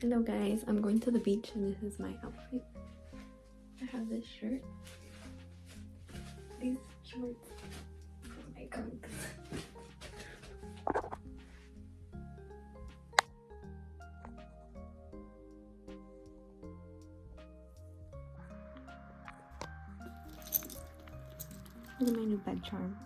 Hello guys, I'm going to the beach and this is my outfit. I have this shirt, these shorts, my coats. Look at my new bed charm.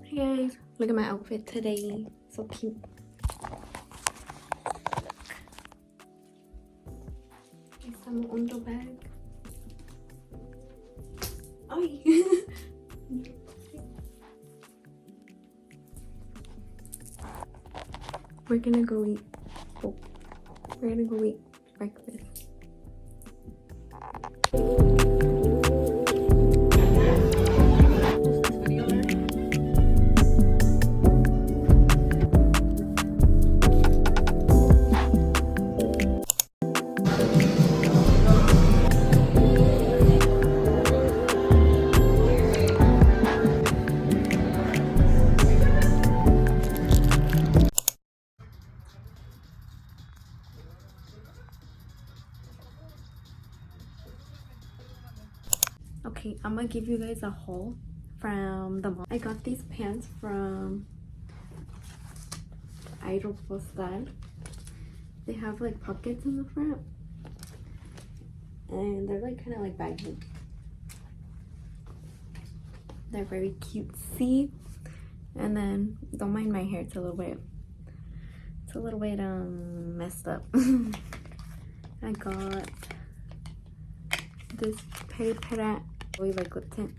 Hey guys, look at my outfit today. So cute. Estamos on the bag. Ay. We're gonna go eat. Oh, we're gonna go eat breakfast. Okay, I'm gonna give you guys a haul from the mall. I got these pants from Aeropostal. They have like pockets in the front and they're like kind of like baggy. They're very cutesy. And then don't mind my hair, it's a little bit messed up. I got this paper like lip tint.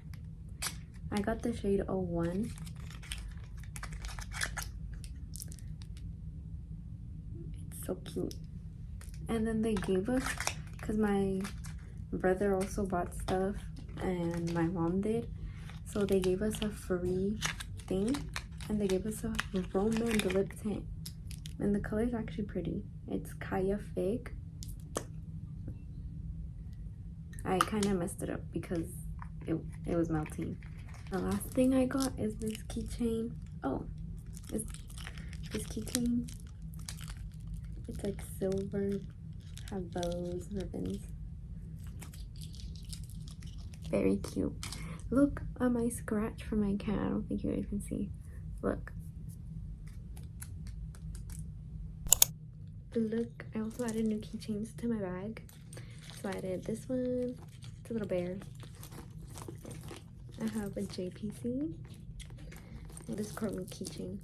I got the shade 01. It's so cute. And then they gave us, because my brother also bought stuff and my mom did, so they gave us a free thing and they gave us a romance lip tint, and the color is actually pretty. It's Kaya Fig. I kind of messed it up because it was melting. The last thing I got is this keychain. Oh, it's this keychain. It's like silver, have bows, ribbons. Very cute. Look at my scratch from my cat. I don't think you guys can see. Look. Look, I also added new keychains to my bag. So I added this one. It's a little bear. I have a JPC and this Courtney keychain.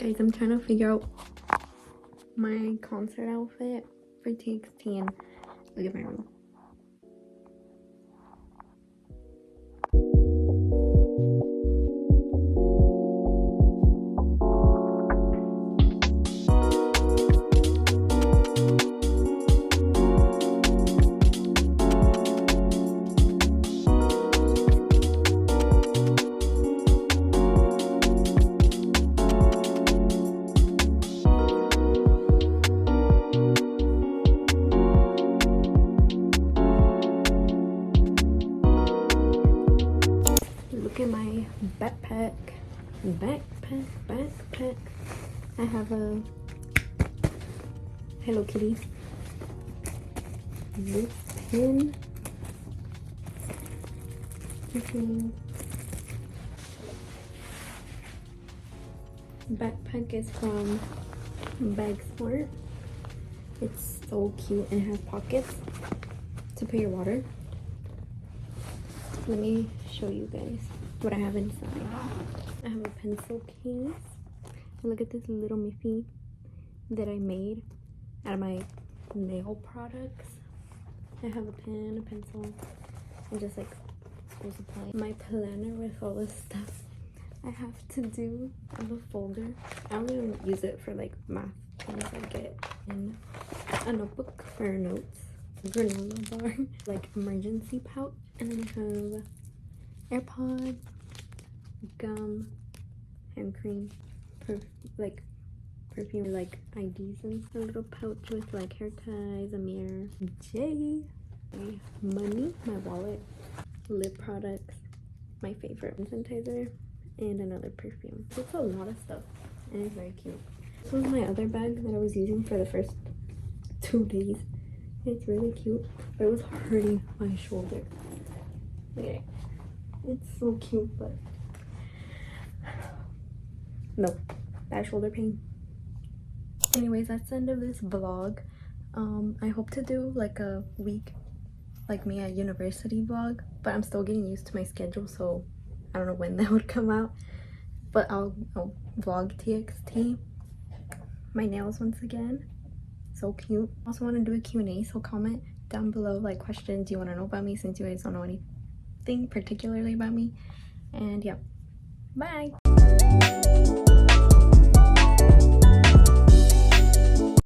Guys, I'm trying to figure out my concert outfit for TXT, and look at my room. Look at my backpack. I have a Hello Kitty. This pin. Backpack is from Bag Smart. It's so cute and it has pockets to put your water. Let me show you guys what I have inside. I have a pencil case. And look at this little Miffy that I made out of my nail products. I have a pen, a pencil, and just like school supplies. My planner with all the stuff I have to do. I have a folder. I don't even use it for like math things I get. And a notebook for notes. Granola bar, like emergency pouch. And then I have AirPods, gum, hand cream, perfume, like IDs, and a little pouch with like hair ties, a mirror, my money, my wallet, lip products, my favorite sanitizer, and another perfume. It's a lot of stuff, and it's very cute. This was my other bag that I was using for the first 2 days. It's really cute, but it was hurting my shoulder. Look at it. It's so cute, but no, that shoulder pain. Anyways, that's the end of this vlog. I hope to do like a week like me at university vlog, but I'm still getting used to my schedule, so I don't know when that would come out. But I'll vlog TXT. My nails once again. So cute. Also want to do a Q&A, so comment down below like questions you want to know about me, since you guys don't know anything particularly about me. And yeah, bye.